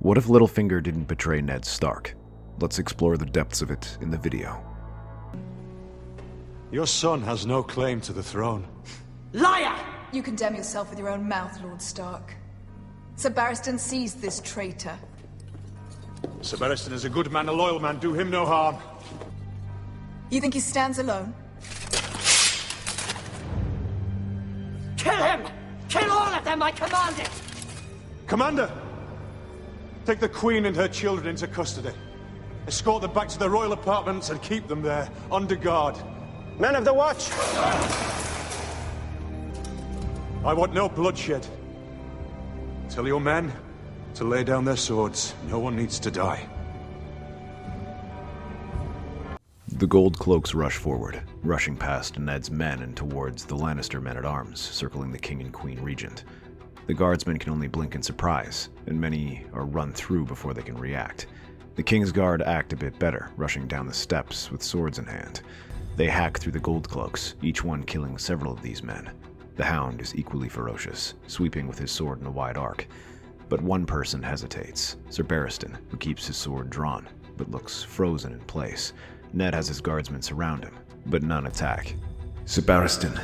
What if Littlefinger didn't betray Ned Stark? Let's explore the depths of it in the video. Your son has no claim to the throne. Liar! You condemn yourself with your own mouth, Lord Stark. Ser Barristan seized this traitor. Ser Barristan is a good man, a loyal man. Do him no harm. You think he stands alone? Kill him! Kill all of them, I command it! Commander! Take the Queen and her children into custody. Escort them back to the royal apartments and keep them there, under guard. Men of the Watch! I want no bloodshed. Tell your men to lay down their swords. No one needs to die. The gold cloaks rush forward, rushing past Ned's men and towards the Lannister men-at-arms, circling the king and queen-regent. The guardsmen can only blink in surprise, and many are run through before they can react. The Kingsguard act a bit better, rushing down the steps with swords in hand. They hack through the gold cloaks, each one killing several of these men. The Hound is equally ferocious, sweeping with his sword in a wide arc. But one person hesitates, Ser Barristan, who keeps his sword drawn, but looks frozen in place. Ned has his guardsmen surround him, but none attack. Ser Barristan,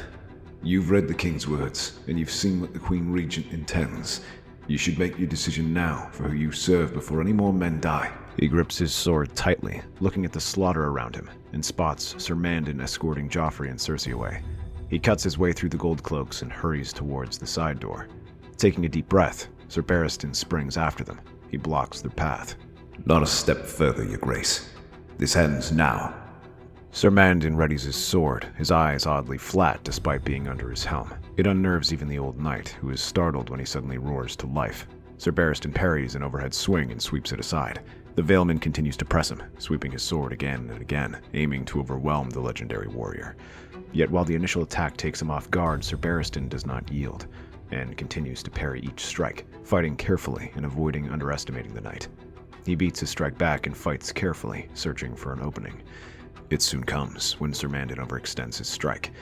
you've read the King's words, and you've seen what the Queen-Regent intends. You should make your decision now for who you serve before any more men die. He grips his sword tightly, looking at the slaughter around him, and spots Ser Mandon escorting Joffrey and Cersei away. He cuts his way through the gold cloaks and hurries towards the side door. Taking a deep breath, Ser Barristan springs after them. He blocks their path. Not a step further, Your Grace. This ends now. Ser Mandon readies his sword, his eyes oddly flat despite being under his helm. It unnerves even the old knight, who is startled when he suddenly roars to life. Ser Barristan parries an overhead swing and sweeps it aside. The Valeman continues to press him, sweeping his sword again and again, aiming to overwhelm the legendary warrior. Yet while the initial attack takes him off guard, Ser Barristan does not yield, and continues to parry each strike, fighting carefully and avoiding underestimating the knight. He beats his strike back and fights carefully, searching for an opening. It soon comes when Ser Mandon overextends his strike.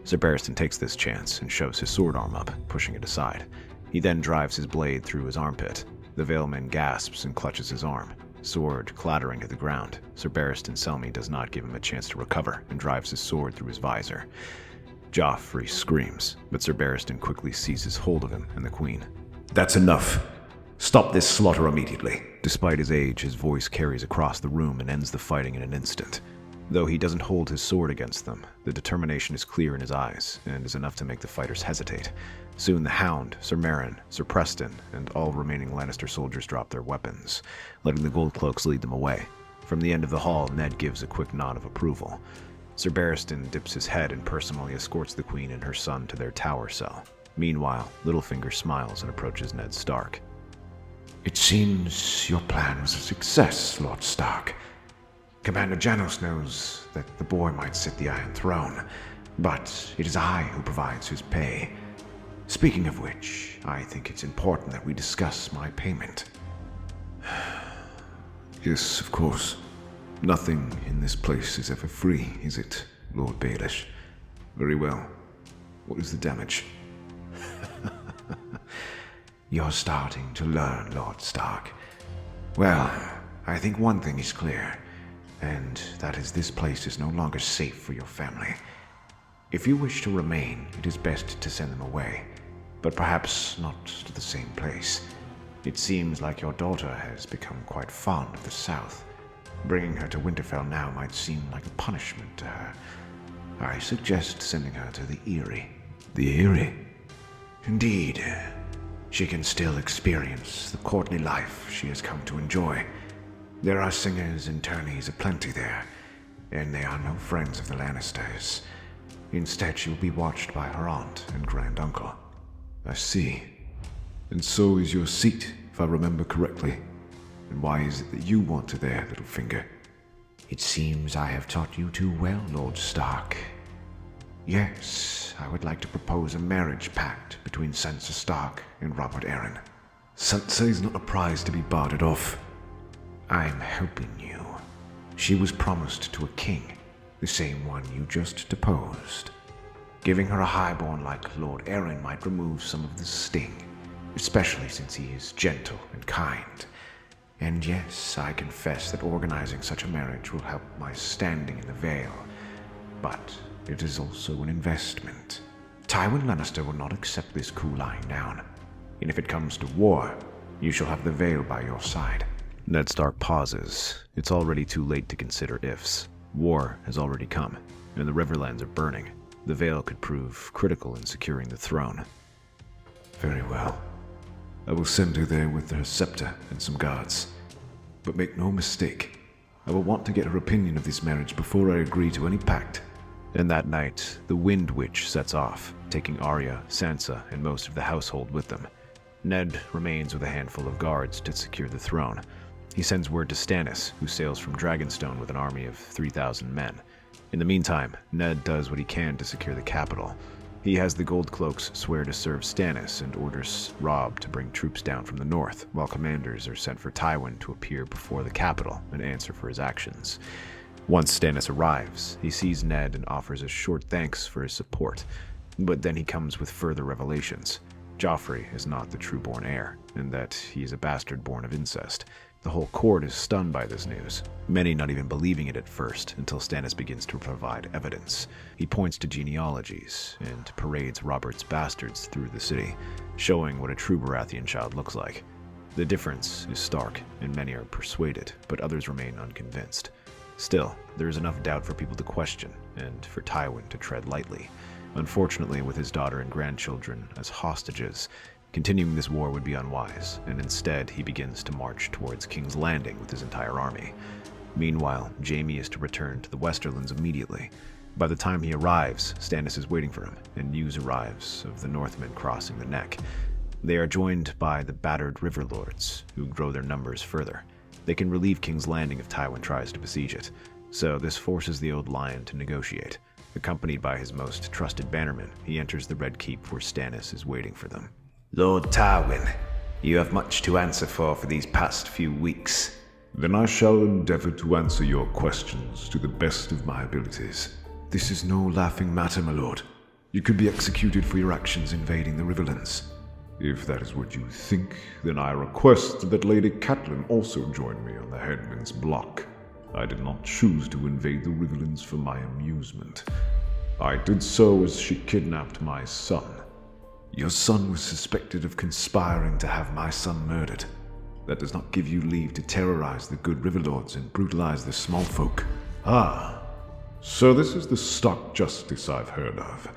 Ser Barristan takes this chance and shoves his sword arm up, pushing it aside. He then drives his blade through his armpit. The Valeman gasps and clutches his arm, sword clattering to the ground. Ser Barristan Selmy does not give him a chance to recover and drives his sword through his visor. Joffrey screams, but Ser Barristan quickly seizes hold of him and the queen. That's enough. Stop this slaughter immediately. Despite his age, his voice carries across the room and ends the fighting in an instant. Though he doesn't hold his sword against them, the determination is clear in his eyes, and is enough to make the fighters hesitate. Soon the Hound, Ser Meryn, Ser Preston, and all remaining Lannister soldiers drop their weapons, letting the gold cloaks lead them away. From the end of the hall, Ned gives a quick nod of approval. Ser Barristan dips his head and personally escorts the queen and her son to their tower cell. Meanwhile, Littlefinger smiles and approaches Ned Stark. It seems your plan was a success, Lord Stark. Commander Janos knows that the boy might sit the Iron Throne, but it is I who provides his pay. Speaking of which, I think it's important that we discuss my payment. Yes, of course. Nothing in this place is ever free, is it, Lord Baelish? Very well. What is the damage? You're starting to learn, Lord Stark. Well, I think one thing is clear, and that is this place is no longer safe for your family. If you wish to remain, it is best to send them away, but perhaps not to the same place. It seems like your daughter has become quite fond of the South. Bringing her to Winterfell now might seem like a punishment to her. I suggest sending her to the Eyrie. The Eyrie? Indeed. She can still experience the courtly life she has come to enjoy. There are singers and tourneys aplenty there, and they are no friends of the Lannisters. Instead, she will be watched by her aunt and granduncle. I see. And so is your seat, if I remember correctly. And why is it that you want her there, Littlefinger? It seems I have taught you too well, Lord Stark. Yes, I would like to propose a marriage pact between Sansa Stark and Robert Arryn. Sansa is not a prize to be bartered off. I'm helping you. She was promised to a king, the same one you just deposed. Giving her a highborn like Lord Arryn might remove some of the sting, especially since he is gentle and kind. And yes, I confess that organizing such a marriage will help my standing in the Vale. But it is also an investment. Tywin Lannister will not accept this coup lying down. And if it comes to war, you shall have the Vale by your side. Ned Stark pauses. It's already too late to consider ifs. War has already come, and the Riverlands are burning. The Vale could prove critical in securing the throne. Very well. I will send her there with her scepter and some guards. But make no mistake, I will want to get her opinion of this marriage before I agree to any pact. And that night, the Wind Witch sets off, taking Arya, Sansa, and most of the household with them. Ned remains with a handful of guards to secure the throne. He sends word to Stannis, who sails from Dragonstone with an army of 3,000 men. In the meantime, Ned does what he can to secure the capital. He has the Gold Cloaks swear to serve Stannis and orders Robb to bring troops down from the north, while commanders are sent for Tywin to appear before the capital and answer for his actions. Once Stannis arrives, he sees Ned and offers a short thanks for his support, but then he comes with further revelations. Joffrey is not the true-born heir, and that he is a bastard born of incest. The whole court is stunned by this news, many not even believing it at first until Stannis begins to provide evidence. He points to genealogies and parades Robert's bastards through the city, showing what a true Baratheon child looks like. The difference is stark, and many are persuaded, but others remain unconvinced. Still, there is enough doubt for people to question, and for Tywin to tread lightly. Unfortunately, with his daughter and grandchildren as hostages, continuing this war would be unwise, and instead he begins to march towards King's Landing with his entire army. Meanwhile, Jaime is to return to the Westerlands immediately. By the time he arrives, Stannis is waiting for him, and news arrives of the Northmen crossing the Neck. They are joined by the battered River Lords, who grow their numbers further. They can relieve King's Landing if Tywin tries to besiege it, so this forces the Old Lion to negotiate. Accompanied by his most trusted bannerman, he enters the Red Keep where Stannis is waiting for them. Lord Tywin, you have much to answer for these past few weeks. Then I shall endeavor to answer your questions to the best of my abilities. This is no laughing matter, my lord. You could be executed for your actions invading the Riverlands. If that is what you think, then I request that Lady Catelyn also join me on the Headman's Block. I did not choose to invade the Riverlands for my amusement. I did so as she kidnapped my son. Your son was suspected of conspiring to have my son murdered. That does not give you leave to terrorize the good Riverlords and brutalize the small folk. Ah, so this is the stock justice I've heard of.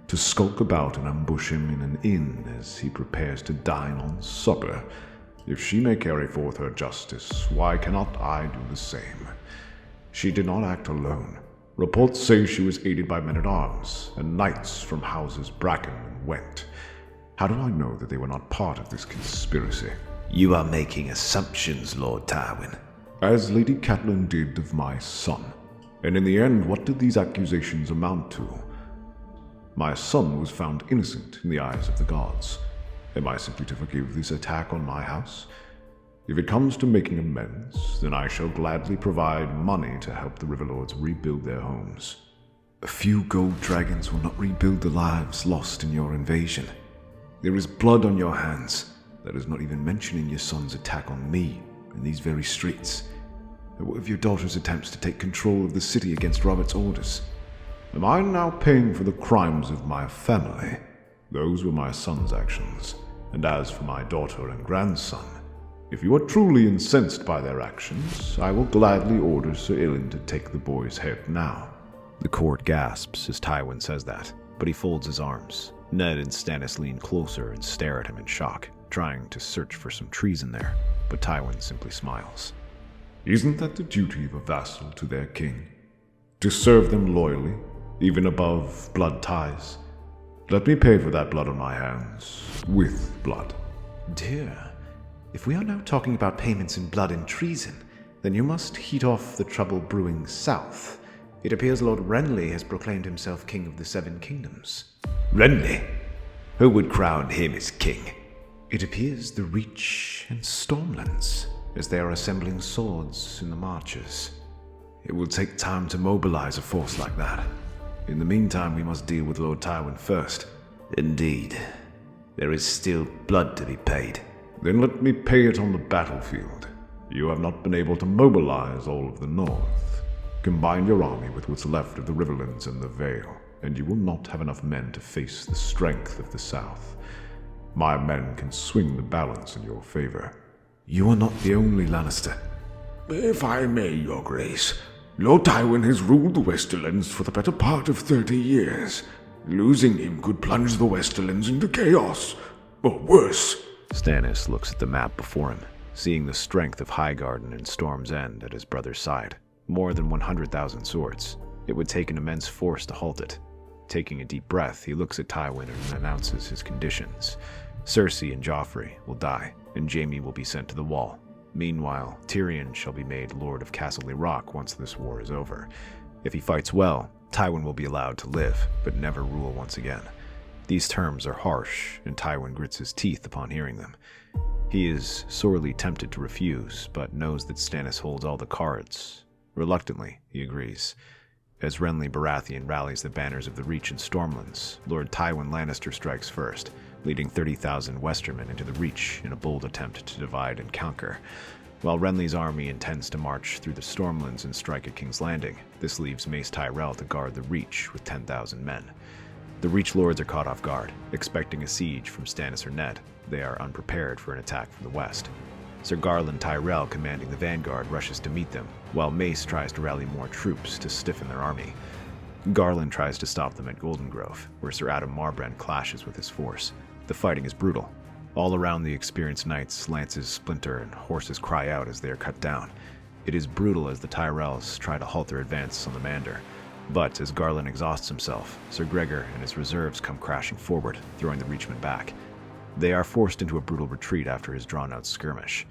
To skulk about and ambush him in an inn as he prepares to dine on supper. If she may carry forth her justice, why cannot I do the same? She did not act alone. Reports say she was aided by men-at-arms and knights from houses Bracken and Went. How do I know that they were not part of this conspiracy? You are making assumptions, Lord Tywin. As Lady Catelyn did of my son. And in the end, what did these accusations amount to? My son was found innocent in the eyes of the gods. Am I simply to forgive this attack on my house? If it comes to making amends, then I shall gladly provide money to help the Riverlords rebuild their homes. A few gold dragons will not rebuild the lives lost in your invasion. There is blood on your hands. That is not even mentioning your son's attack on me in these very streets. And what of your daughter's attempts to take control of the city against Robert's orders? Am I now paying for the crimes of my family? Those were my son's actions. And as for my daughter and grandson, if you are truly incensed by their actions, I will gladly order Sir Ilyn to take the boy's head now. The court gasps as Tywin says that, but he folds his arms. Ned and Stannis lean closer and stare at him in shock, trying to search for some treason there, but Tywin simply smiles. Isn't that the duty of a vassal to their king? To serve them loyally, even above blood ties? Let me pay for that blood on my hands, with blood. Dear, if we are now talking about payments in blood and treason, then you must heat off the trouble brewing south. It appears Lord Renly has proclaimed himself King of the Seven Kingdoms. Renly? Who would crown him as king? It appears the Reach and Stormlands, as they are assembling swords in the marches. It will take time to mobilize a force like that. In the meantime, we must deal with Lord Tywin first. Indeed. There is still blood to be paid. Then let me pay it on the battlefield. You have not been able to mobilize all of the north. Combine your army with what's left of the Riverlands and the Vale, and you will not have enough men to face the strength of the south. My men can swing the balance in your favor. You are not the only Lannister. If I may, Your Grace, Lord Tywin has ruled the Westerlands for the better part of 30 years. Losing him could plunge the Westerlands into chaos, or worse. Stannis looks at the map before him, seeing the strength of Highgarden and Storm's End at his brother's side. More than 100,000 swords. It would take an immense force to halt it. Taking a deep breath, he looks at Tywin and announces his conditions. Cersei and Joffrey will die, and Jaime will be sent to the Wall. Meanwhile, Tyrion shall be made Lord of Castle Rock once this war is over. If he fights well, Tywin will be allowed to live, but never rule once again. These terms are harsh, and Tywin grits his teeth upon hearing them. He is sorely tempted to refuse, but knows that Stannis holds all the cards. Reluctantly, he agrees. As Renly Baratheon rallies the banners of the Reach and Stormlands, Lord Tywin Lannister strikes first, leading 30,000 Westermen into the Reach in a bold attempt to divide and conquer. While Renly's army intends to march through the Stormlands and strike at King's Landing, this leaves Mace Tyrell to guard the Reach with 10,000 men. The Reach Lords are caught off guard, expecting a siege from Stannis or Ned. They are unprepared for an attack from the west. Sir Garland Tyrell, commanding the vanguard, rushes to meet them, while Mace tries to rally more troops to stiffen their army. Garland tries to stop them at Golden Grove, where Sir Adam Marbrand clashes with his force. The fighting is brutal. All around the experienced knights, lances splinter and horses cry out as they are cut down. It is brutal as the Tyrells try to halt their advance on the Mander. But as Garland exhausts himself, Sir Gregor and his reserves come crashing forward, throwing the Reachmen back. They are forced into a brutal retreat after his drawn-out skirmish.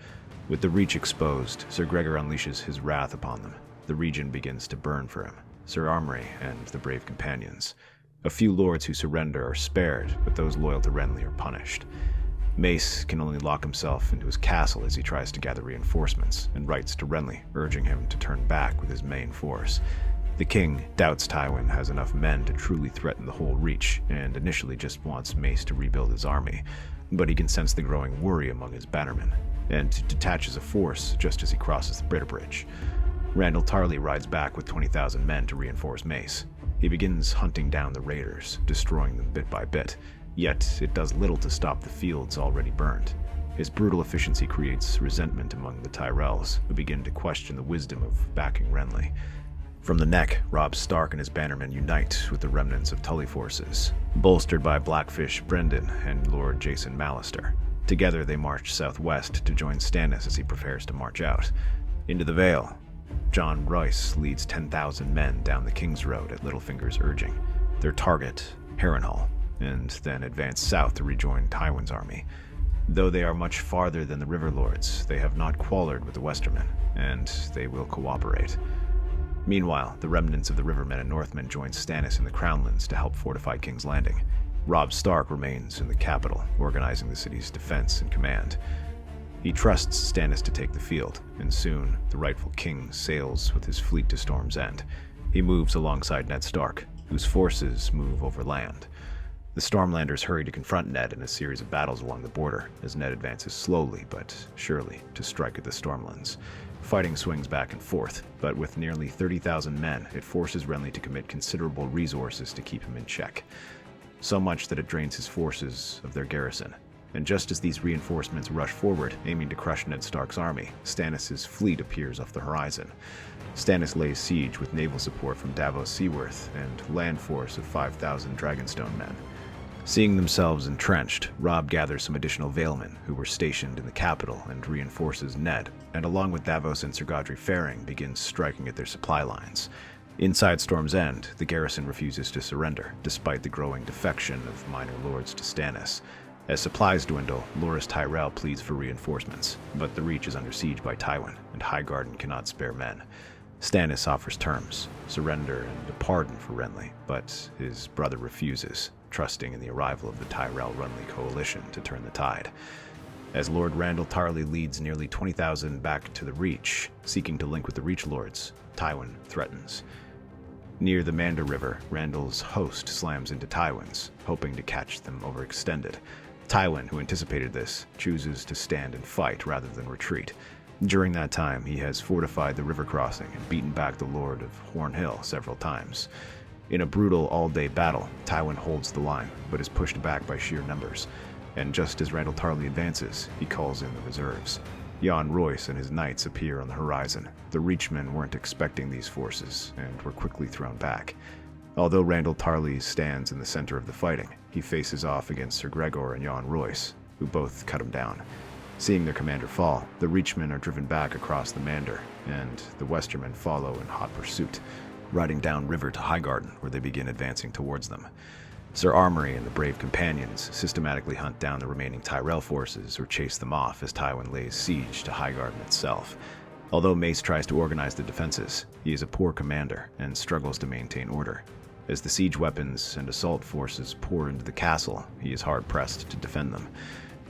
With the Reach exposed, Sir Gregor unleashes his wrath upon them. The region begins to burn for him, Sir Armory and the brave companions. A few lords who surrender are spared, but those loyal to Renly are punished. Mace can only lock himself into his castle as he tries to gather reinforcements, and writes to Renly, urging him to turn back with his main force. The king doubts Tywin has enough men to truly threaten the whole Reach, and initially just wants Mace to rebuild his army. But he can sense the growing worry among his bannermen, and detaches a force just as he crosses the Bridge Bridge. Randall Tarley rides back with 20,000 men to reinforce Mace. He begins hunting down the raiders, destroying them bit by bit, yet it does little to stop the fields already burned. His brutal efficiency creates resentment among the Tyrells, who begin to question the wisdom of backing Renly. From the Neck, Robb Stark and his bannermen unite with the remnants of Tully forces, bolstered by Blackfish Brendan and Lord Jason Mallister. Together they march southwest to join Stannis as he prepares to march out. Into the Vale, John Royce leads 10,000 men down the King's Road at Littlefinger's urging. Their target, Harrenhal, and then advance south to rejoin Tywin's army. Though they are much farther than the River Lords, they have not quarreled with the Westermen, and they will cooperate. Meanwhile, the remnants of the Rivermen and Northmen join Stannis in the Crownlands to help fortify King's Landing. Robb Stark remains in the capital, organizing the city's defense and command. He trusts Stannis to take the field, and soon the rightful king sails with his fleet to Storm's End. He moves alongside Ned Stark, whose forces move over land. The Stormlanders hurry to confront Ned in a series of battles along the border, as Ned advances slowly but surely to strike at the Stormlands. Fighting swings back and forth, but with nearly 30,000 men, it forces Renly to commit considerable resources to keep him in check. So much that it drains his forces of their garrison. And just as these reinforcements rush forward, aiming to crush Ned Stark's army, Stannis' fleet appears off the horizon. Stannis lays siege with naval support from Davos Seaworth and land force of 5,000 Dragonstone men. Seeing themselves entrenched, Robb gathers some additional Valemen who were stationed in the capital and reinforces Ned, and along with Davos and Sir Godfrey Faring begins striking at their supply lines. Inside Storm's End, the garrison refuses to surrender, despite the growing defection of minor lords to Stannis. As supplies dwindle, Loras Tyrell pleads for reinforcements, but the Reach is under siege by Tywin, and Highgarden cannot spare men. Stannis offers terms, surrender and a pardon for Renly, but his brother refuses, trusting in the arrival of the Tyrell-Renly coalition to turn the tide. As Lord Randall Tarley leads nearly 20,000 back to the Reach, seeking to link with the Reach Lords, Tywin threatens. Near the Mander River, Randall's host slams into Tywin's, hoping to catch them overextended. Tywin, who anticipated this, chooses to stand and fight rather than retreat. During that time, he has fortified the river crossing and beaten back the Lord of Horn Hill several times. In a brutal all-day battle, Tywin holds the line, but is pushed back by sheer numbers. And just as Randyll Tarly advances, he calls in the reserves. Jon Royce and his knights appear on the horizon. The Reachmen weren't expecting these forces, and were quickly thrown back. Although Randyll Tarly stands in the center of the fighting, he faces off against Ser Gregor and Jon Royce, who both cut him down. Seeing their commander fall, the Reachmen are driven back across the Mander, and the Westermen follow in hot pursuit, riding down river to Highgarden, where they begin advancing towards them. Sir Armory and the brave companions systematically hunt down the remaining Tyrell forces or chase them off as Tywin lays siege to Highgarden itself. Although Mace tries to organize the defenses, he is a poor commander and struggles to maintain order. As the siege weapons and assault forces pour into the castle, he is hard-pressed to defend them.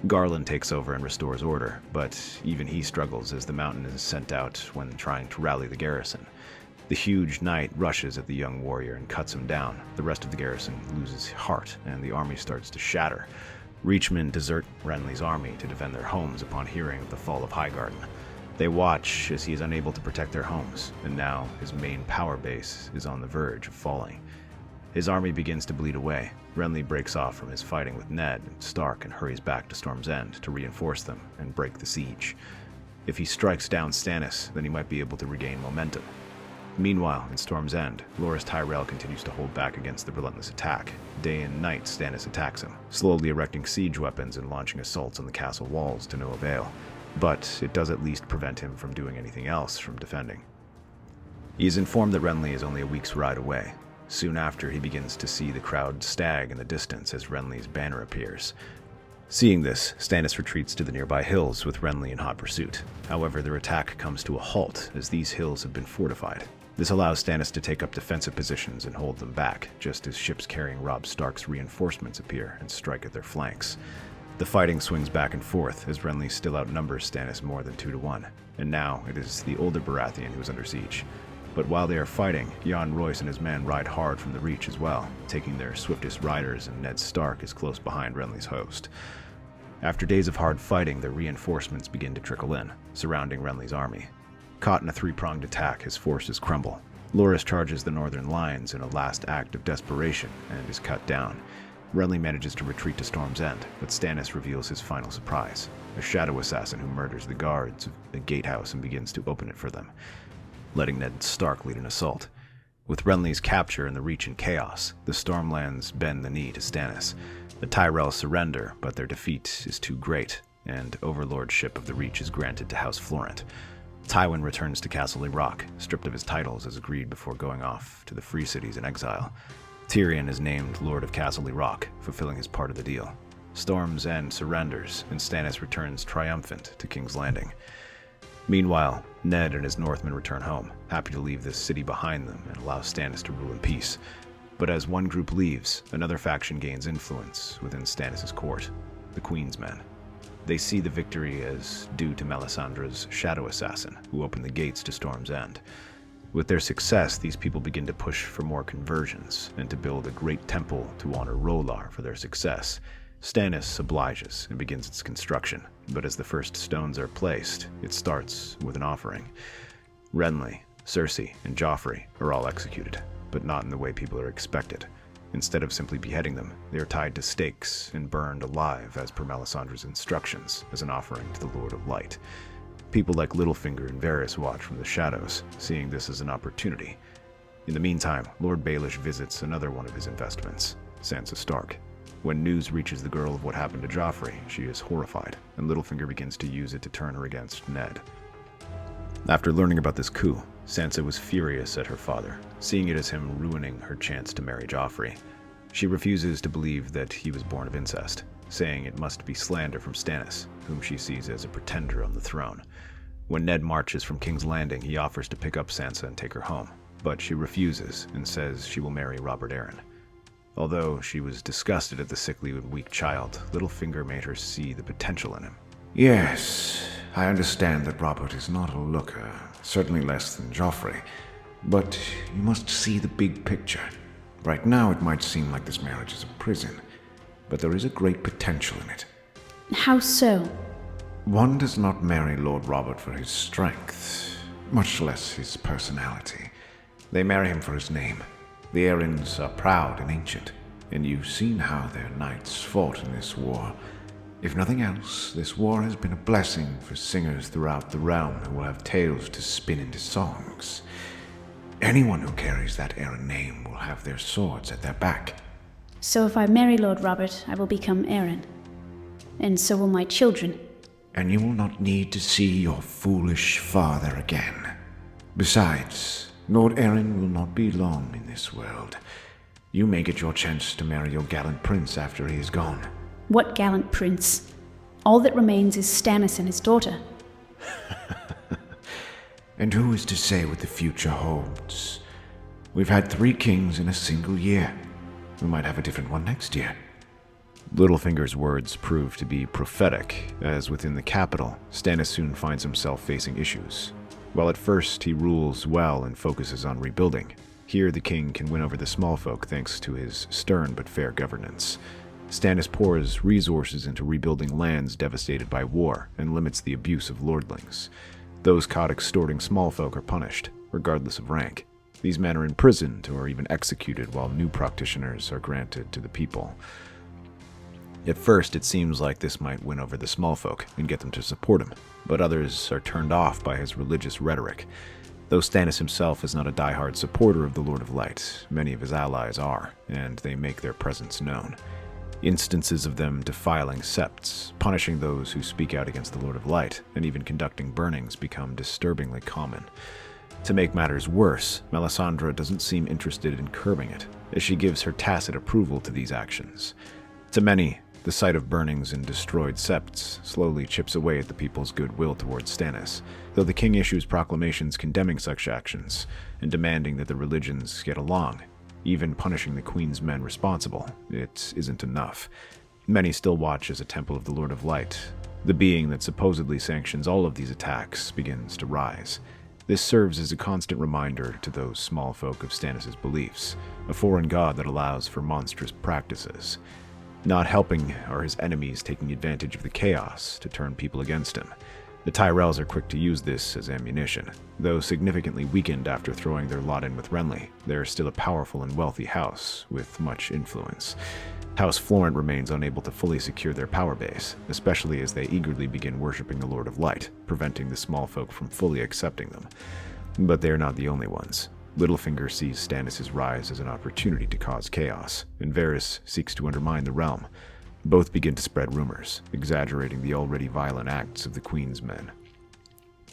Garland takes over and restores order, but even he struggles as the Mountain is sent out when trying to rally the garrison. The huge knight rushes at the young warrior and cuts him down. The rest of the garrison loses heart, and the army starts to shatter. Reachmen desert Renly's army to defend their homes upon hearing of the fall of Highgarden. They watch as he is unable to protect their homes, and now his main power base is on the verge of falling. His army begins to bleed away. Renly breaks off from his fighting with Ned and Stark and hurries back to Storm's End to reinforce them and break the siege. If he strikes down Stannis, then he might be able to regain momentum. Meanwhile, in Storm's End, Loras Tyrell continues to hold back against the relentless attack. Day and night, Stannis attacks him, slowly erecting siege weapons and launching assaults on the castle walls to no avail. But it does at least prevent him from doing anything else from defending. He is informed that Renly is only a week's ride away. Soon after, he begins to see the crowd stag in the distance as Renly's banner appears. Seeing this, Stannis retreats to the nearby hills with Renly in hot pursuit. However, their attack comes to a halt as these hills have been fortified. This allows Stannis to take up defensive positions and hold them back, just as ships carrying Robb Stark's reinforcements appear and strike at their flanks. The fighting swings back and forth as Renly still outnumbers Stannis more than 2-1, and now it is the older Baratheon who is under siege. But while they are fighting, Jon Royce and his men ride hard from the Reach as well, taking their swiftest riders, and Ned Stark is close behind Renly's host. After days of hard fighting, their reinforcements begin to trickle in, surrounding Renly's army. Caught in a three-pronged attack, his forces crumble. Loras charges the northern lines in a last act of desperation and is cut down. Renly manages to retreat to Storm's End, but Stannis reveals his final surprise, a shadow assassin who murders the guards of the gatehouse and begins to open it for them, letting Ned Stark lead an assault. With Renly's capture and the Reach in chaos, the Stormlands bend the knee to Stannis. The Tyrells surrender, but their defeat is too great, and overlordship of the Reach is granted to House Florent. Tywin returns to Castle Rock, stripped of his titles as agreed before going off to the Free Cities in exile. Tyrion is named Lord of Castle Rock, fulfilling his part of the deal. Storm's End surrenders, and Stannis returns triumphant to King's Landing. Meanwhile, Ned and his Northmen return home, happy to leave this city behind them and allow Stannis to rule in peace. But as one group leaves, another faction gains influence within Stannis' court, the Queen's Men. They see the victory as due to Melisandre's shadow assassin, who opened the gates to Storm's End. With their success, these people begin to push for more conversions, and to build a great temple to honor R'hllor for their success. Stannis obliges and begins its construction, but as the first stones are placed, it starts with an offering. Renly, Cersei, and Joffrey are all executed, but not in the way people are expected. Instead of simply beheading them, they are tied to stakes and burned alive as per Melisandre's instructions as an offering to the Lord of Light. People like Littlefinger and Varys watch from the shadows, seeing this as an opportunity. In the meantime, Lord Baelish visits another one of his investments, Sansa Stark. When news reaches the girl of what happened to Joffrey, she is horrified, and Littlefinger begins to use it to turn her against Ned. After learning about this coup, Sansa was furious at her father, seeing it as him ruining her chance to marry Joffrey. She refuses to believe that he was born of incest, saying it must be slander from Stannis, whom she sees as a pretender on the throne. When Ned marches from King's Landing, he offers to pick up Sansa and take her home, but she refuses and says she will marry Robert Arryn. Although she was disgusted at the sickly and weak child, Littlefinger made her see the potential in him. Yes, I understand that Robert is not a looker, certainly less than Joffrey, but you must see the big picture. Right now it might seem like this marriage is a prison, but there is a great potential in it. How so? One does not marry Lord Robert for his strength, much less his personality. They marry him for his name. The Arryns are proud and ancient, and you've seen how their knights fought in this war. If nothing else, this war has been a blessing for singers throughout the realm who will have tales to spin into songs. Anyone who carries that Arryn name will have their swords at their back. So if I marry Lord Robert, I will become Arryn. And so will my children. And you will not need to see your foolish father again. Besides, Lord Arryn will not be long in this world. You may get your chance to marry your gallant prince after he is gone. What gallant prince? All that remains is Stannis and his daughter. And who is to say what the future holds? We've had 3 kings in a single year. We might have a different one next year. Littlefinger's words prove to be prophetic, as within the capital, Stannis soon finds himself facing issues. While at first he rules well and focuses on rebuilding, here the king can win over the small folk thanks to his stern but fair governance. Stannis pours resources into rebuilding lands devastated by war and limits the abuse of lordlings. Those caught extorting small folk are punished, regardless of rank. These men are imprisoned or even executed while new practitioners are granted to the people. At first, it seems like this might win over the small folk and get them to support him, but others are turned off by his religious rhetoric. Though Stannis himself is not a diehard supporter of the Lord of Light, many of his allies are, and they make their presence known. Instances of them defiling septs, punishing those who speak out against the Lord of Light, and even conducting burnings become disturbingly common. To make matters worse, Melisandre doesn't seem interested in curbing it, as she gives her tacit approval to these actions. To many, the sight of burnings and destroyed septs slowly chips away at the people's goodwill towards Stannis, though the king issues proclamations condemning such actions and demanding that the religions get along. Even punishing the Queen's men responsible, it isn't enough. Many still watch as a temple of the Lord of Light. The being that supposedly sanctions all of these attacks begins to rise. This serves as a constant reminder to those small folk of Stannis' beliefs, a foreign god that allows for monstrous practices. Not helping are his enemies taking advantage of the chaos to turn people against him. The Tyrells are quick to use this as ammunition. Though significantly weakened after throwing their lot in with Renly, they are still a powerful and wealthy house with much influence. House Florent remains unable to fully secure their power base, especially as they eagerly begin worshipping the Lord of Light, preventing the small folk from fully accepting them. But they are not the only ones. Littlefinger sees Stannis' rise as an opportunity to cause chaos, and Varys seeks to undermine the realm. Both begin to spread rumors, exaggerating the already violent acts of the Queen's men.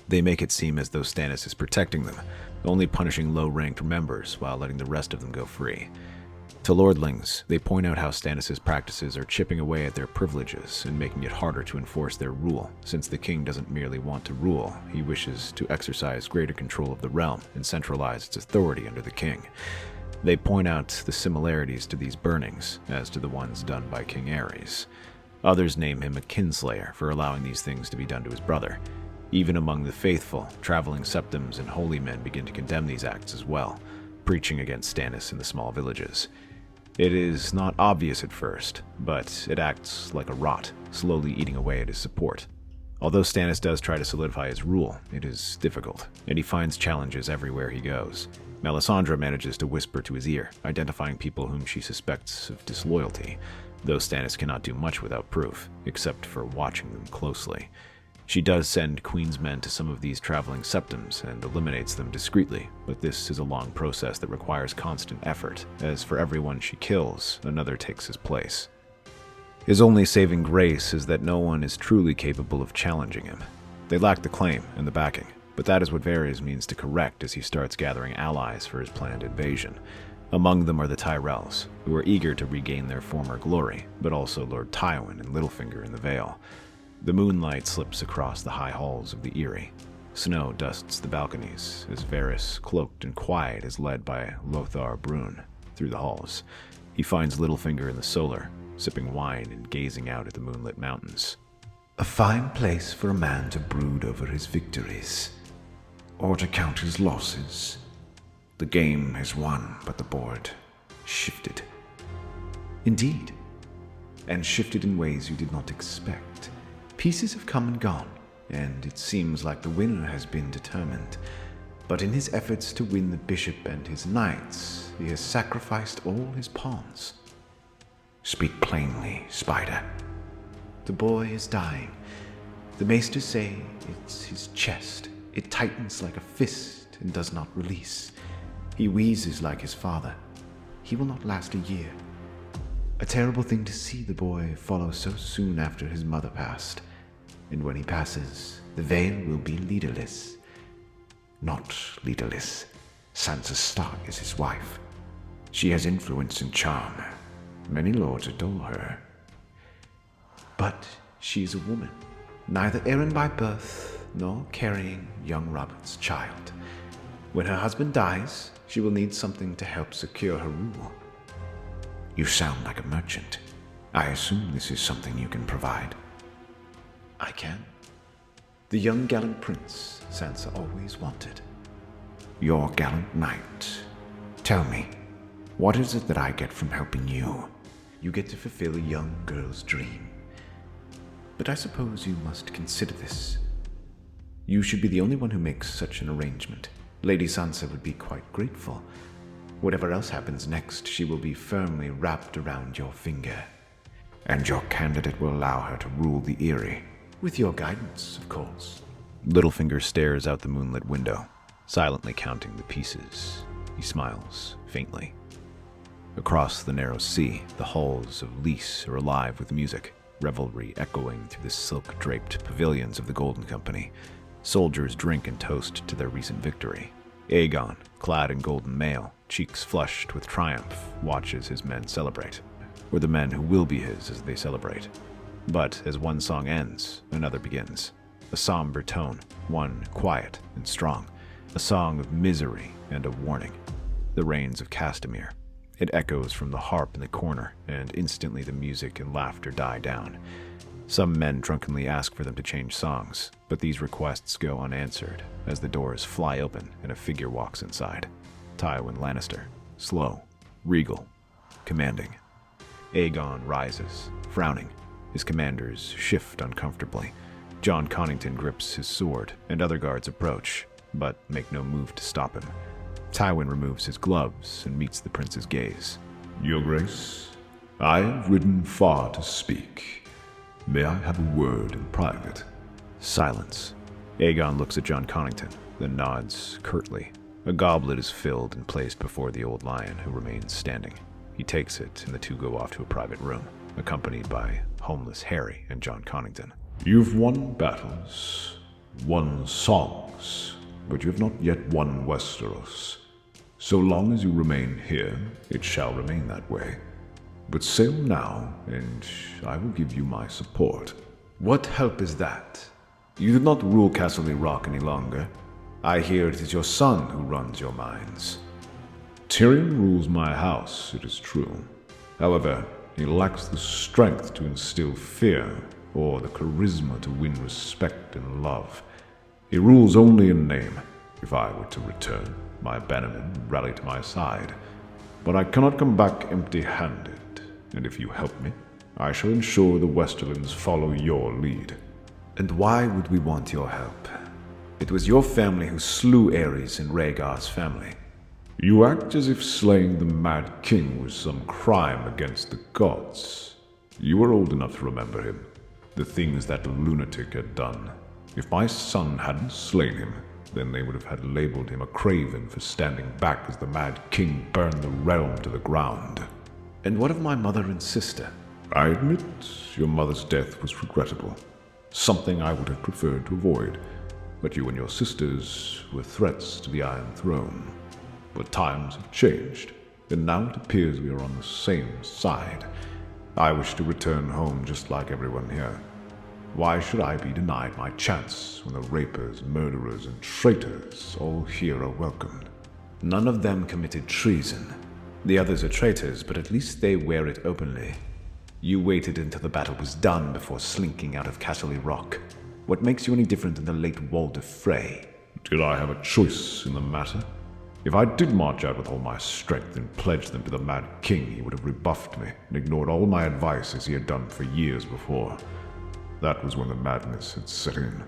They make it seem as though Stannis is protecting them, only punishing low-ranked members while letting the rest of them go free. To lordlings, they point out how Stannis' practices are chipping away at their privileges and making it harder to enforce their rule, since the king doesn't merely want to rule, he wishes to exercise greater control of the realm and centralize its authority under the king. They point out the similarities to these burnings, as to the ones done by King Aerys. Others name him a kinslayer for allowing these things to be done to his brother. Even among the faithful, traveling septums and holy men begin to condemn these acts as well, preaching against Stannis in the small villages. It is not obvious at first, but it acts like a rot, slowly eating away at his support. Although Stannis does try to solidify his rule, it is difficult, and he finds challenges everywhere he goes. Melisandre manages to whisper to his ear, identifying people whom she suspects of disloyalty, though Stannis cannot do much without proof, except for watching them closely. She does send Queen's men to some of these traveling septums and eliminates them discreetly, but this is a long process that requires constant effort, as for everyone she kills, another takes his place. His only saving grace is that no one is truly capable of challenging him. They lack the claim and the backing, but that is what Varys means to correct as he starts gathering allies for his planned invasion. Among them are the Tyrells, who are eager to regain their former glory, but also Lord Tywin and Littlefinger in the Vale. The moonlight slips across the high halls of the Eyrie. Snow dusts the balconies as Varys, cloaked and quiet, is led by Lothar Brune through the halls. He finds Littlefinger in the solar, sipping wine and gazing out at the moonlit mountains. A fine place for a man to brood over his victories, or to count his losses. The game is won, but the board shifted. Indeed, and shifted in ways you did not expect. pieces have come and gone, and it seems like the winner has been determined. But in his efforts to win the bishop and his knights, he has sacrificed all his pawns. Speak plainly, Spider. The boy is dying. The maesters say it's his chest. It tightens like a fist and does not release. He wheezes like his father. He will not last a year. A terrible thing to see the boy follow so soon after his mother passed. And when he passes, the Vale will be leaderless. Not leaderless. Sansa Stark is his wife. She has influence and charm. Many lords adore her. But she is a woman, neither Arryn by birth, nor carrying young Robert's child. When her husband dies, she will need something to help secure her rule. You sound like a merchant. I assume this is something you can provide. I can. The young gallant prince Sansa always wanted. Your gallant knight. Tell me, what is it that I get from helping you? You get to fulfill a young girl's dream. But I suppose you must consider this. You should be the only one who makes such an arrangement. Lady Sansa would be quite grateful. Whatever else happens next, she will be firmly wrapped around your finger. And your candidate will allow her to rule the Eyrie? With your guidance, of course. Littlefinger stares out the moonlit window, silently counting the pieces. He smiles faintly. Across the narrow sea, the halls of Lys are alive with music, revelry echoing through the silk-draped pavilions of the Golden Company. Soldiers drink and toast to their recent victory. Aegon, clad in golden mail, cheeks flushed with triumph, watches his men celebrate, or the men who will be his as they celebrate. But as one song ends, another begins. A somber tone, one quiet and strong. A song of misery and a warning. The Rains of Castamere. It echoes from the harp in the corner, and instantly the music and laughter die down. Some men drunkenly ask for them to change songs, but these requests go unanswered as the doors fly open and a figure walks inside. Tywin Lannister, slow, regal, commanding. Aegon rises, frowning. His commanders shift uncomfortably. Jon Connington grips his sword, and other guards approach, but make no move to stop him. Tywin removes his gloves and meets the prince's gaze. Your Grace, I have ridden far to speak. May I have a word in private? Silence. Aegon looks at Jon Connington, then nods curtly. A goblet is filled and placed before the old lion, who remains standing. He takes it, and the two go off to a private room, accompanied by homeless Harry and Jon Connington. You've won battles, won songs, but you have not yet won Westeros. So long as you remain here, it shall remain that way. But sail now, and I will give you my support. What help is that? You do not rule Castle Rock any longer. I hear it is your son who runs your mines. Tyrion rules my house, it is true. However, he lacks the strength to instill fear, or the charisma to win respect and love. He rules only in name. If I were to return, my bannermen would rally to my side. But I cannot come back empty-handed, and if you help me, I shall ensure the Westerlands follow your lead. And why would we want your help? It was your family who slew Aerys and Rhaegar's family. You act as if slaying the Mad King was some crime against the gods. You were old enough to remember him, the things that lunatic had done. If my son hadn't slain him, then they would have had labeled him a craven for standing back as the Mad King burned the realm to the ground. And what of my mother and sister? I admit your mother's death was regrettable, something I would have preferred to avoid, but you and your sisters were threats to the Iron Throne. But times have changed, and now it appears we are on the same side. I wish to return home just like everyone here. Why should I be denied my chance when the rapers, murderers, and traitors all here are welcomed? None of them committed treason. The others are traitors, but at least they wear it openly. You waited until the battle was done before slinking out of Castle Rock. What makes you any different than the late Walder Frey? Did I have a choice in the matter? If I did march out with all my strength and pledge them to the Mad King, he would have rebuffed me and ignored all my advice as he had done for years before. That was when the madness had set in,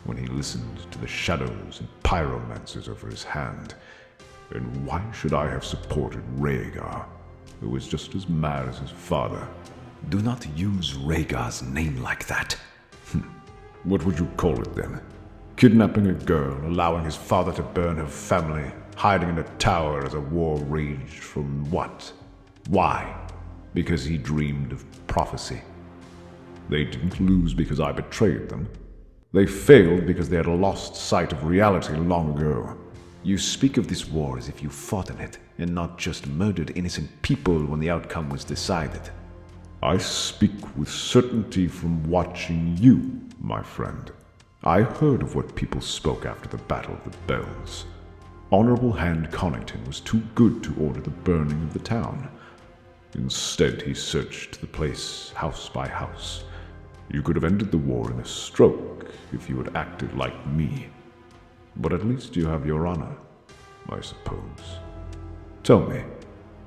when he listened to the shadows and pyromancers over his hand. And why should I have supported Rhaegar, who was just as mad as his father? Do not use Rhaegar's name like that. What would you call it then? Kidnapping a girl, allowing his father to burn her family, hiding in a tower as a war raged from what? Why? Because he dreamed of prophecy. They didn't lose because I betrayed them. They failed because they had lost sight of reality long ago. You speak of this war as if you fought in it, and not just murdered innocent people when the outcome was decided. I speak with certainty from watching you, my friend. I heard of what people spoke after the Battle of the Bells. Honorable Hand Connington was too good to order the burning of the town. Instead, he searched the place house by house. You could have ended the war in a stroke if you had acted like me. But at least you have your honor, I suppose. Tell me,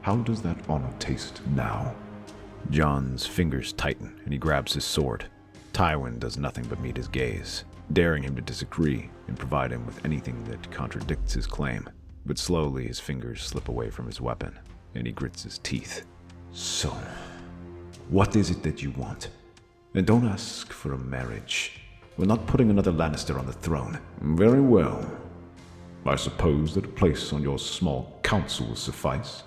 how does that honor taste now? Jon's fingers tighten, and he grabs his sword. Tywin does nothing but meet his gaze, daring him to disagree and provide him with anything that contradicts his claim. But slowly his fingers slip away from his weapon, and he grits his teeth. So, what is it that you want? And don't ask for a marriage. We're not putting another Lannister on the throne. Very well. I suppose that a place on your small council will suffice,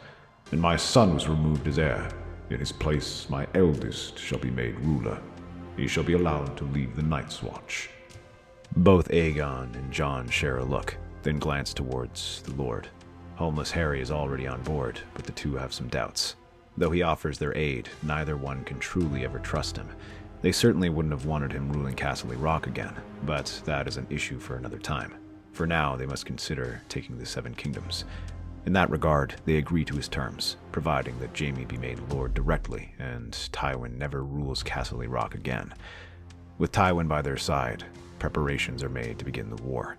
and my son was removed as heir. In his place, my eldest shall be made ruler. He shall be allowed to lead the Night's Watch. Both Aegon and Jon share a look, then glance towards the Lord. Homeless Harry is already on board, but the two have some doubts. Though he offers their aid, neither one can truly ever trust him. They certainly wouldn't have wanted him ruling Castle Rock again, but that is an issue for another time. For now, they must consider taking the Seven Kingdoms. In that regard, they agree to his terms, providing that Jaime be made Lord directly and Tywin never rules Castle Rock again. With Tywin by their side, preparations are made to begin the war.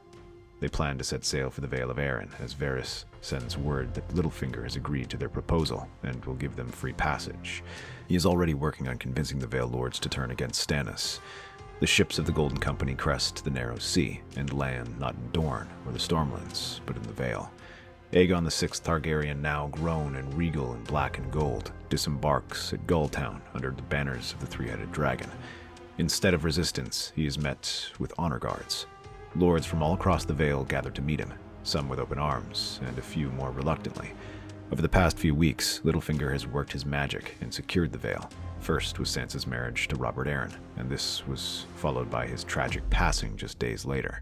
They plan to set sail for the Vale of Arryn as Varys sends word that Littlefinger has agreed to their proposal and will give them free passage. He is already working on convincing the Vale Lords to turn against Stannis. The ships of the Golden Company crest the narrow sea and land not in Dorne or the Stormlands, but in the Vale. Aegon VI Targaryen, now grown and regal in black and gold, disembarks at Gulltown under the banners of the three-headed dragon. Instead of resistance, he is met with honor guards. Lords from all across the Vale gather to meet him, some with open arms, and a few more reluctantly. Over the past few weeks, Littlefinger has worked his magic and secured the Vale. First was Sansa's marriage to Robert Arryn, and this was followed by his tragic passing just days later.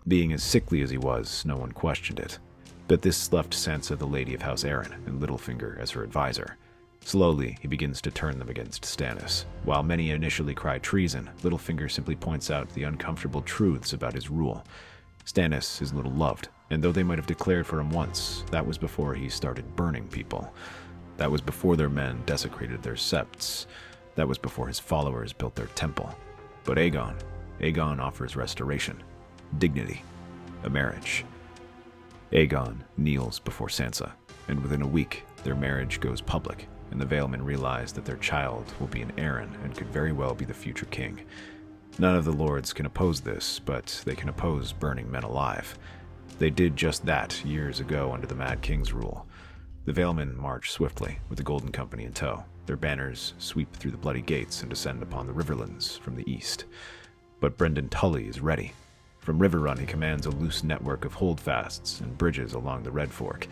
Being as sickly as he was, no one questioned it. But this left Sansa the Lady of House Arryn and Littlefinger as her advisor. Slowly, he begins to turn them against Stannis. While many initially cry treason, Littlefinger simply points out the uncomfortable truths about his rule. Stannis is little loved, and though they might have declared for him once, that was before he started burning people. That was before their men desecrated their septs. That was before his followers built their temple. But Aegon offers restoration, dignity, a marriage. Aegon kneels before Sansa, and within a week, their marriage goes public, and the Valemen realize that their child will be an Arryn and could very well be the future king. None of the lords can oppose this, but they can oppose burning men alive. They did just that years ago under the Mad King's rule. The Valemen march swiftly, with the Golden Company in tow. Their banners sweep through the bloody gates and descend upon the Riverlands from the east. But Brynden Tully is ready. From Riverrun, he commands a loose network of holdfasts and bridges along the Red Fork.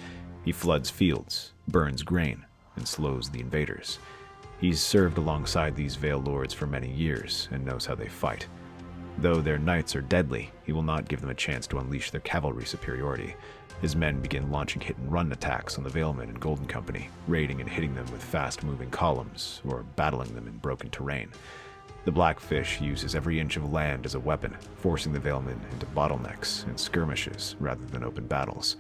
He floods fields, burns grain, and slows the invaders. He's served alongside these Vale Lords for many years and knows how they fight. Though their knights are deadly, he will not give them a chance to unleash their cavalry superiority. His men begin launching hit-and-run attacks on the Valemen and Golden Company, raiding and hitting them with fast-moving columns or battling them in broken terrain. The Blackfish uses every inch of land as a weapon, forcing the Valemen into bottlenecks and skirmishes rather than open battles.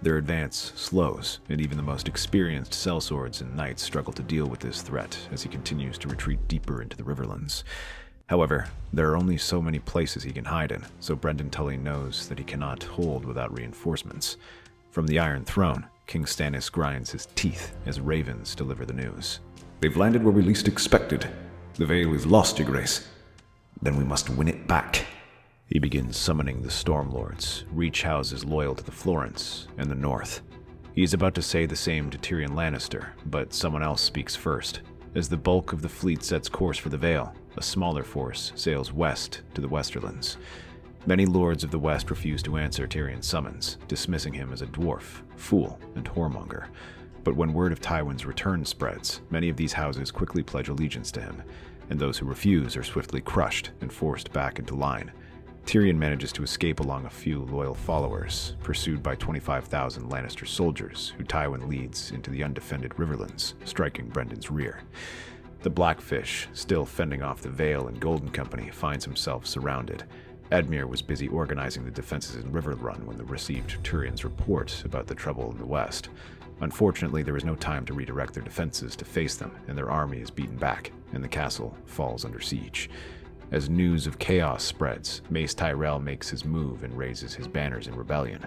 Their advance slows, and even the most experienced sellswords and knights struggle to deal with this threat as he continues to retreat deeper into the Riverlands. However, there are only so many places he can hide in, so Brynden Tully knows that he cannot hold without reinforcements. From the Iron Throne, King Stannis grinds his teeth as ravens deliver the news. They've landed where we least expected. The Vale is lost, Your Grace. Then we must win it back. He begins summoning the Stormlords, reach houses loyal to the Florents and the North. He is about to say the same to Tyrion Lannister, but someone else speaks first. As the bulk of the fleet sets course for the Vale, a smaller force sails west to the Westerlands. Many lords of the West refuse to answer Tyrion's summons, dismissing him as a dwarf, fool, and whoremonger. But when word of Tywin's return spreads, many of these houses quickly pledge allegiance to him, and those who refuse are swiftly crushed and forced back into line. Tyrion manages to escape along a few loyal followers, pursued by 25,000 Lannister soldiers, who Tywin leads into the undefended Riverlands, striking Brendan's rear. The Blackfish, still fending off the Vale and Golden Company, finds himself surrounded. Edmure was busy organizing the defenses in Riverrun when they received Tyrion's report about the trouble in the west. Unfortunately, there is no time to redirect their defenses to face them, and their army is beaten back, and the castle falls under siege. As news of chaos spreads, Mace Tyrell makes his move and raises his banners in rebellion.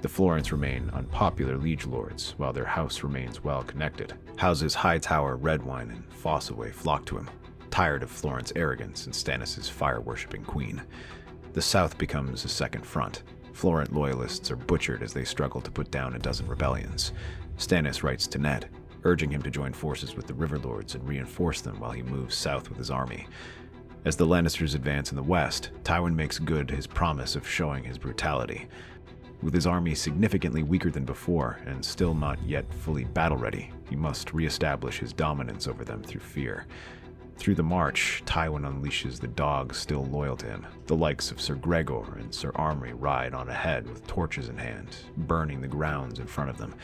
The Florents remain unpopular liege lords, while their house remains well connected. Houses Hightower, Redwyne, and Fossaway flock to him, tired of Florent's arrogance and Stannis' fire-worshipping queen. The south becomes a second front. Florent loyalists are butchered as they struggle to put down a dozen rebellions. Stannis writes to Ned, urging him to join forces with the Riverlords and reinforce them while he moves south with his army. As the Lannisters advance in the west, Tywin makes good his promise of showing his brutality. With his army significantly weaker than before, and still not yet fully battle-ready, he must re-establish his dominance over them through fear. Through the march, Tywin unleashes the dogs still loyal to him. The likes of Ser Gregor and Ser Armory ride on ahead with torches in hand, burning the grounds in front of them.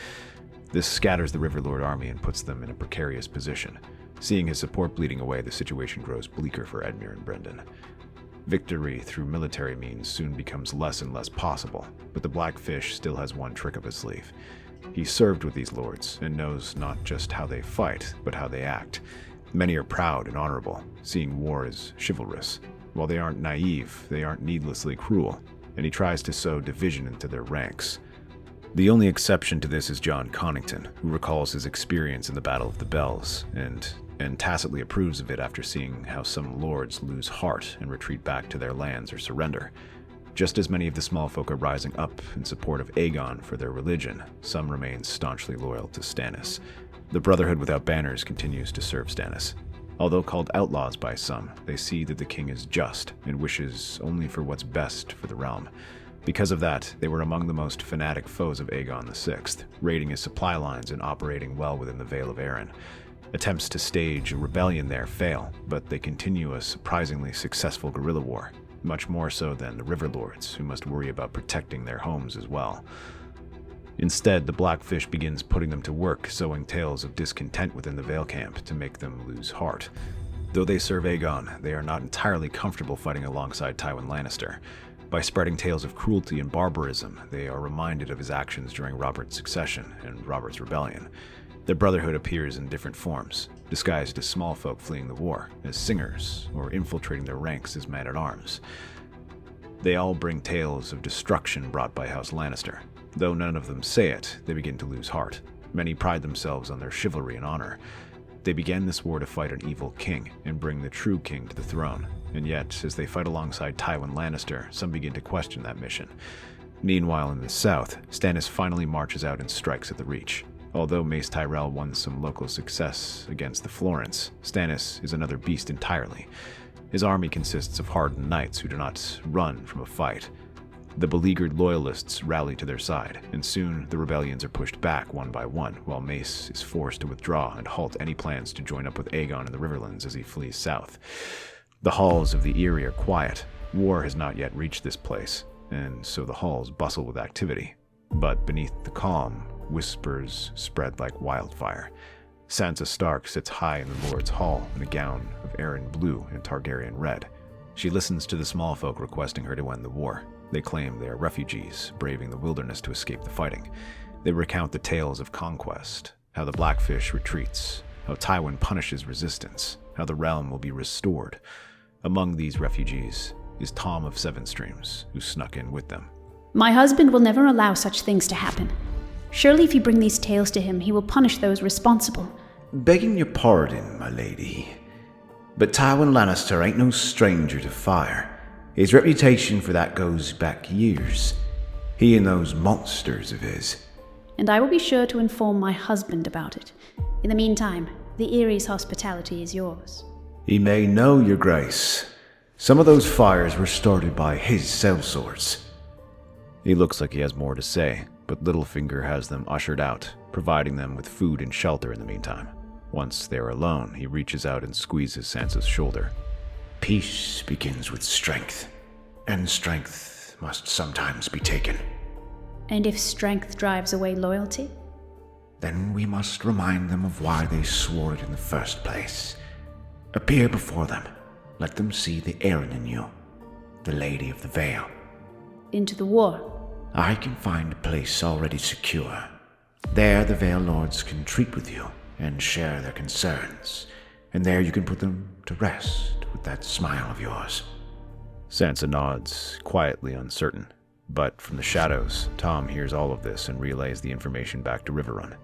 This scatters the Riverlord army and puts them in a precarious position. Seeing his support bleeding away, the situation grows bleaker for Edmure and Brendan. Victory through military means soon becomes less and less possible, but the Blackfish still has one trick up his sleeve. He served with these lords and knows not just how they fight, but how they act. Many are proud and honorable, seeing war as chivalrous. While they aren't naive, they aren't needlessly cruel, and he tries to sow division into their ranks. The only exception to this is Jon Connington, who recalls his experience in the Battle of the Bells, and tacitly approves of it after seeing how some lords lose heart and retreat back to their lands or surrender. Just as many of the small folk are rising up in support of Aegon for their religion, some remain staunchly loyal to Stannis. The Brotherhood without banners continues to serve Stannis. Although called outlaws by some, they see that the king is just and wishes only for what's best for the realm. Because of that, they were among the most fanatic foes of Aegon VI, raiding his supply lines and operating well within the Vale of Arryn. Attempts to stage a rebellion there fail, but they continue a surprisingly successful guerrilla war, much more so than the Riverlords, who must worry about protecting their homes as well. Instead, the Blackfish begins putting them to work, sowing tales of discontent within the Vale camp to make them lose heart. Though they serve Aegon, they are not entirely comfortable fighting alongside Tywin Lannister. By spreading tales of cruelty and barbarism, they are reminded of his actions during Robert's succession and Robert's rebellion. The Brotherhood appears in different forms, disguised as small folk fleeing the war, as singers, or infiltrating their ranks as men-at-arms. They all bring tales of destruction brought by House Lannister. Though none of them say it, they begin to lose heart. Many pride themselves on their chivalry and honor. They began this war to fight an evil king and bring the true king to the throne, and yet, as they fight alongside Tywin Lannister, some begin to question that mission. Meanwhile, in the south, Stannis finally marches out and strikes at the Reach. Although Mace Tyrell won some local success against the Florents, Stannis is another beast entirely. His army consists of hardened knights who do not run from a fight. The beleaguered loyalists rally to their side, and soon the rebellions are pushed back one by one, while Mace is forced to withdraw and halt any plans to join up with Aegon in the Riverlands as he flees south. The halls of the Eyrie are quiet. War has not yet reached this place, and so the halls bustle with activity. But beneath the calm, whispers spread like wildfire. Sansa Stark sits high in the Lord's Hall in a gown of Arryn blue and Targaryen red. She listens to the small folk requesting her to end the war. They claim they are refugees, braving the wilderness to escape the fighting. They recount the tales of conquest, how the Blackfish retreats, how Tywin punishes resistance, how the realm will be restored. Among these refugees is Tom of Seven Streams, who snuck in with them. My husband will never allow such things to happen. Surely if you bring these tales to him, he will punish those responsible. Begging your pardon, my lady. But Tywin Lannister ain't no stranger to fire. His reputation for that goes back years. He and those monsters of his. And I will be sure to inform my husband about it. In the meantime, the Erie's hospitality is yours. He may know, your grace. Some of those fires were started by his sellswords. He looks like he has more to say, but Littlefinger has them ushered out, providing them with food and shelter in the meantime. Once they are alone, he reaches out and squeezes Sansa's shoulder. Peace begins with strength, and strength must sometimes be taken. And if strength drives away loyalty? Then we must remind them of why they swore it in the first place. Appear before them. Let them see the Arryn in you, the Lady of the Vale. Into the war? I can find a place already secure. There the Vale Lords can treat with you and share their concerns, and there you can put them to rest with that smile of yours. Sansa nods, quietly uncertain. But from the shadows, Tom hears all of this and relays the information back to Riverrun.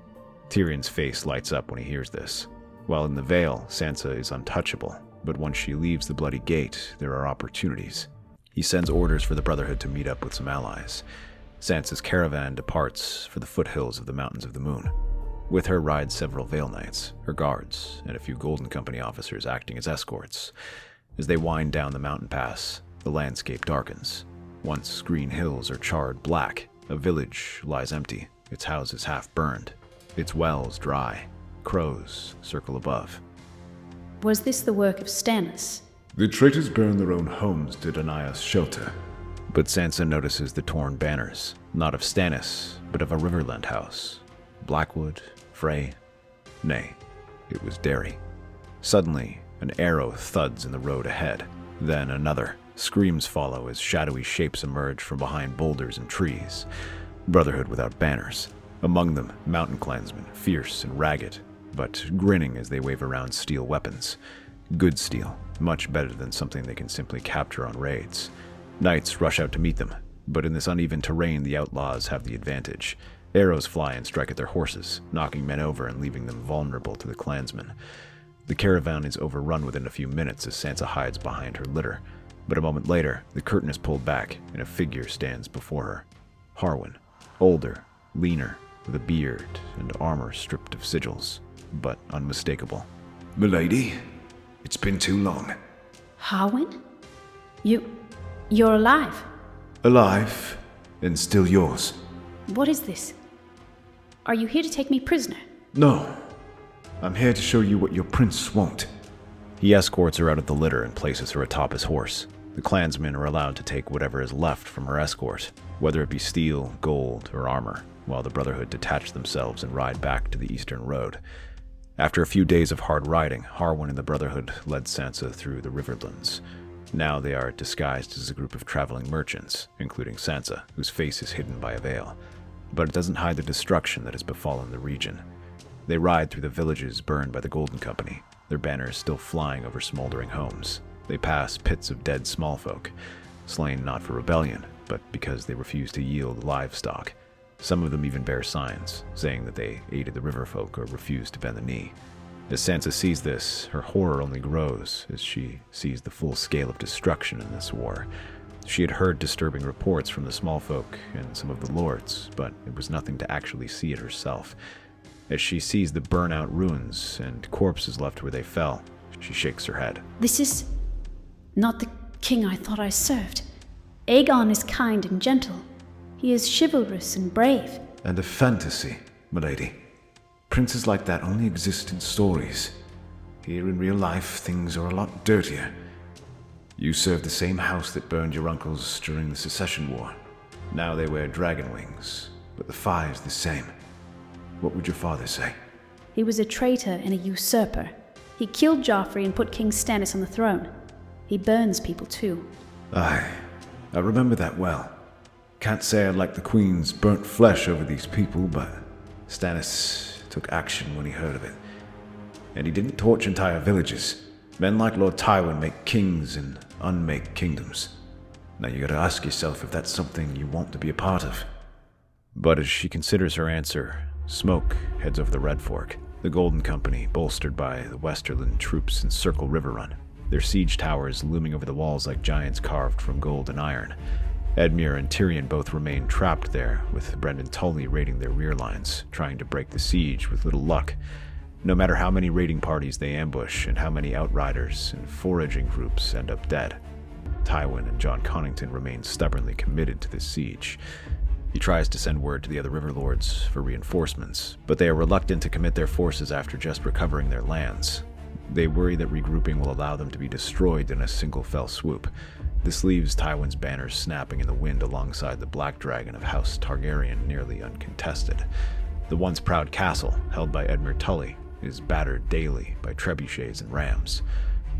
Tyrion's face lights up when he hears this. While in the Vale, Sansa is untouchable, but once she leaves the Bloody Gate, there are opportunities. He sends orders for the Brotherhood to meet up with some allies. Sansa's caravan departs for the foothills of the Mountains of the Moon. With her ride several Vale Knights, her guards, and a few Golden Company officers acting as escorts. As they wind down the mountain pass, the landscape darkens. Once green hills are charred black, a village lies empty, its houses half burned, its wells dry. Crows circle above. Was this the work of Stannis? The traitors burn their own homes to deny us shelter. But Sansa notices the torn banners, not of Stannis, but of a Riverland house. Blackwood, Frey, nay, it was Derry. Suddenly, an arrow thuds in the road ahead, then another. Screams follow as shadowy shapes emerge from behind boulders and trees. Brotherhood without banners. Among them, mountain clansmen, fierce and ragged, but grinning as they wave around steel weapons. Good steel, much better than something they can simply capture on raids. Knights rush out to meet them, but in this uneven terrain the outlaws have the advantage. Arrows fly and strike at their horses, knocking men over and leaving them vulnerable to the clansmen. The caravan is overrun within a few minutes as Sansa hides behind her litter. But a moment later, the curtain is pulled back, and a figure stands before her. Harwin, older, leaner, with a beard and armor stripped of sigils, but unmistakable. Milady, it's been too long. Harwin? You're alive? Alive, and still yours. What is this? Are you here to take me prisoner? No, I'm here to show you what your prince won't. He escorts her out of the litter and places her atop his horse. The clansmen are allowed to take whatever is left from her escort, whether it be steel, gold, or armor, while the Brotherhood detach themselves and ride back to the Eastern Road. After a few days of hard riding, Harwin and the Brotherhood led Sansa through the Riverlands. Now they are disguised as a group of traveling merchants, including Sansa, whose face is hidden by a veil. But it doesn't hide the destruction that has befallen the region. They ride through the villages burned by the Golden Company, their banners still flying over smoldering homes. They pass pits of dead smallfolk, slain not for rebellion, but because they refused to yield livestock. Some of them even bear signs, saying that they aided the riverfolk or refused to bend the knee. As Sansa sees this, her horror only grows as she sees the full scale of destruction in this war. She had heard disturbing reports from the smallfolk and some of the lords, but it was nothing to actually see it herself. As she sees the burnt-out ruins and corpses left where they fell, she shakes her head. This is not the king I thought I served. Aegon is kind and gentle. He is chivalrous and brave. And a fantasy, milady. Princes like that only exist in stories. Here in real life, things are a lot dirtier. You served the same house that burned your uncles during the Succession War. Now they wear dragon wings, but the fire's the same. What would your father say? He was a traitor and a usurper. He killed Joffrey and put King Stannis on the throne. He burns people too. Aye, I remember that well. Can't say I like the Queen's burnt flesh over these people, but Stannis took action when he heard of it. And he didn't torch entire villages. Men like Lord Tywin make kings and unmake kingdoms. Now you gotta ask yourself if that's something you want to be a part of. But as she considers her answer, smoke heads over the Red Fork. The Golden Company, bolstered by the Westerland troops, encircle Riverrun, their siege towers looming over the walls like giants carved from gold and iron. Edmure and Tyrion both remain trapped there, with Brendan Tully raiding their rear lines, trying to break the siege with little luck. No matter how many raiding parties they ambush and how many outriders and foraging groups end up dead, Tywin and Jon Connington remain stubbornly committed to this siege. He tries to send word to the other river lords for reinforcements, but they are reluctant to commit their forces after just recovering their lands. They worry that regrouping will allow them to be destroyed in a single fell swoop. This leaves Tywin's banners snapping in the wind alongside the Black Dragon of House Targaryen nearly uncontested. The once proud castle, held by Edmure Tully, is battered daily by trebuchets and rams.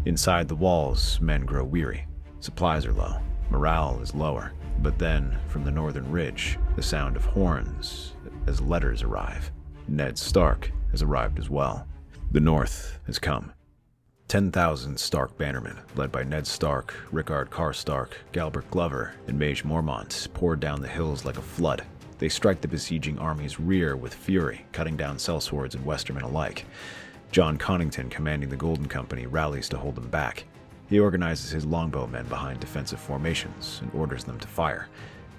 Inside the walls, men grow weary. Supplies are low. Morale is lower. But then, from the northern ridge, the sound of horns as letters arrive. Ned Stark has arrived as well. The North has come. 10,000 Stark bannermen, led by Ned Stark, Rickard Karstark, Galbert Glover, and Maege Mormont, poured down the hills like a flood. They strike the besieging army's rear with fury, cutting down sellswords and Westermen alike. Jon Connington, commanding the Golden Company, rallies to hold them back. He organizes his longbowmen behind defensive formations and orders them to fire.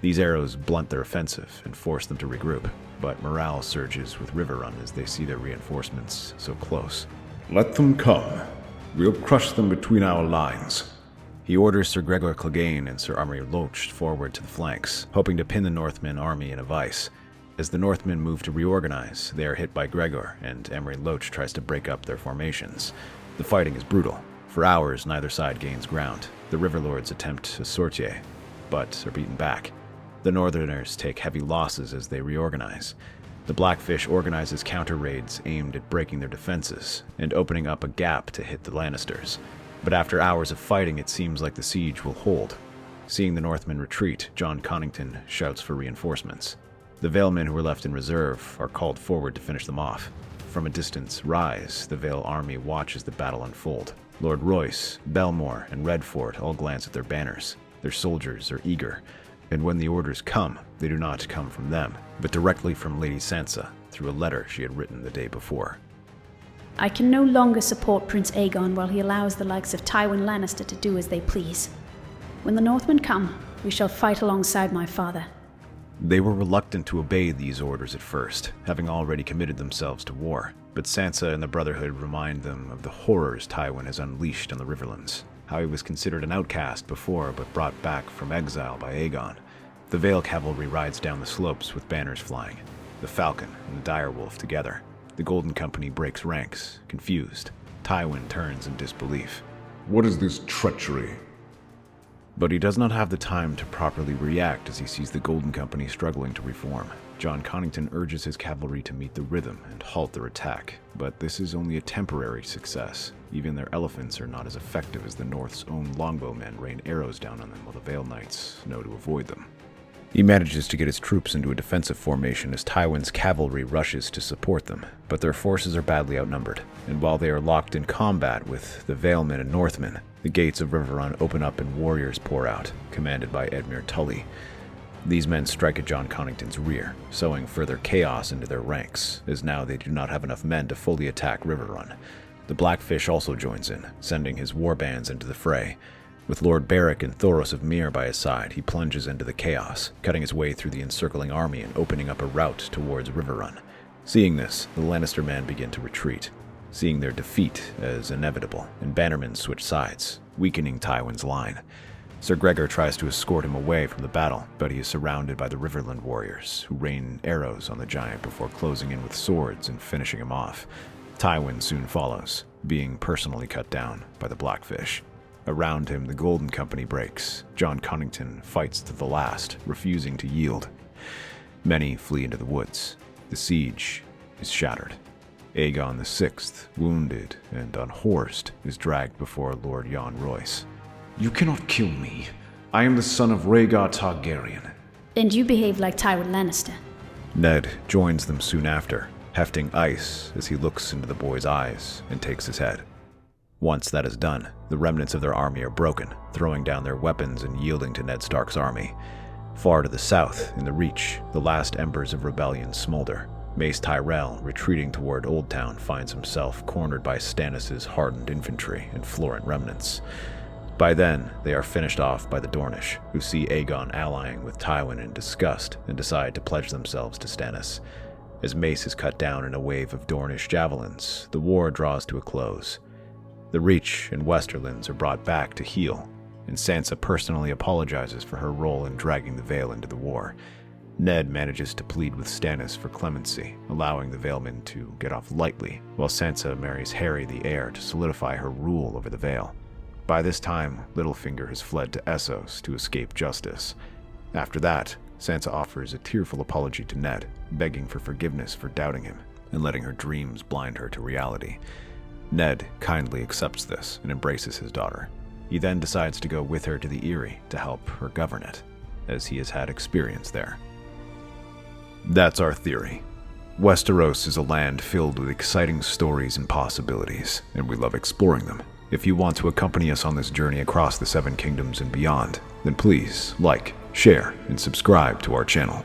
These arrows blunt their offensive and force them to regroup, but morale surges with Riverrun as they see their reinforcements so close. Let them come. We'll crush them between our lines. He orders Sir Gregor Clegane and Sir Amory Loach forward to the flanks, hoping to pin the Northmen army in a vice. As the Northmen move to reorganize, they are hit by Gregor, and Amory Loach tries to break up their formations. The fighting is brutal. For hours, neither side gains ground. The Riverlords attempt a sortie, but are beaten back. The Northerners take heavy losses as they reorganize. The Blackfish organizes counter-raids aimed at breaking their defenses and opening up a gap to hit the Lannisters. But after hours of fighting, it seems like the siege will hold. Seeing the Northmen retreat, Jon Connington shouts for reinforcements. The Valemen who were left in reserve are called forward to finish them off. From a distance, Rise, the Vale army, watches the battle unfold. Lord Royce, Belmore, and Redfort all glance at their banners. Their soldiers are eager, and when the orders come, they do not come from them, but directly from Lady Sansa, through a letter she had written the day before. I can no longer support Prince Aegon while he allows the likes of Tywin Lannister to do as they please. When the Northmen come, we shall fight alongside my father. They were reluctant to obey these orders at first, having already committed themselves to war, but Sansa and the Brotherhood remind them of the horrors Tywin has unleashed on the Riverlands, how he was considered an outcast before but brought back from exile by Aegon. The Vale cavalry rides down the slopes with banners flying, the Falcon and the Direwolf together. The Golden Company breaks ranks, confused. Tywin turns in disbelief. What is this treachery? But he does not have the time to properly react as he sees the Golden Company struggling to reform. Jon Connington urges his cavalry to meet the rhythm and halt their attack, but this is only a temporary success. Even their elephants are not as effective as the North's own longbowmen rain arrows down on them while the Vale Knights know to avoid them. He manages to get his troops into a defensive formation as Tywin's cavalry rushes to support them, but their forces are badly outnumbered, and while they are locked in combat with the Valemen and Northmen, the gates of Riverrun open up and warriors pour out, commanded by Edmure Tully. These men strike at Jon Connington's rear, sowing further chaos into their ranks, as now they do not have enough men to fully attack Riverrun. The Blackfish also joins in, sending his warbands into the fray. With Lord Beric and Thoros of Myr by his side, he plunges into the chaos, cutting his way through the encircling army and opening up a route towards Riverrun. Seeing this, the Lannister men begin to retreat, seeing their defeat as inevitable, and bannermen switch sides, weakening Tywin's line. Sir Gregor tries to escort him away from the battle, but he is surrounded by the Riverland warriors, who rain arrows on the giant before closing in with swords and finishing him off. Tywin soon follows, being personally cut down by the Blackfish. Around him, the Golden Company breaks. Jon Connington fights to the last, refusing to yield. Many flee into the woods. The siege is shattered. Aegon VI, wounded and unhorsed, is dragged before Lord Jon Royce. You cannot kill me. I am the son of Rhaegar Targaryen. And you behave like Tywin Lannister. Ned joins them soon after, hefting ice as he looks into the boy's eyes and takes his head. Once that is done, the remnants of their army are broken, throwing down their weapons and yielding to Ned Stark's army. Far to the south, in the Reach, the last embers of rebellion smolder. Mace Tyrell, retreating toward Old Town, finds himself cornered by Stannis' hardened infantry and Florent remnants. By then, they are finished off by the Dornish, who see Aegon allying with Tywin in disgust and decide to pledge themselves to Stannis. As Mace is cut down in a wave of Dornish javelins, the war draws to a close. The Reach and Westerlands are brought back to heal, and Sansa personally apologizes for her role in dragging the Vale into the war. Ned manages to plead with Stannis for clemency, allowing the Valemen to get off lightly, while Sansa marries Harry the Heir to solidify her rule over the Vale. By this time, Littlefinger has fled to Essos to escape justice. After that, Sansa offers a tearful apology to Ned, begging for forgiveness for doubting him and letting her dreams blind her to reality. Ned kindly accepts this and embraces his daughter. He then decides to go with her to the Eyrie to help her govern it, as he has had experience there. That's our theory. Westeros is a land filled with exciting stories and possibilities, and we love exploring them. If you want to accompany us on this journey across the Seven Kingdoms and beyond, then please like, share, and subscribe to our channel.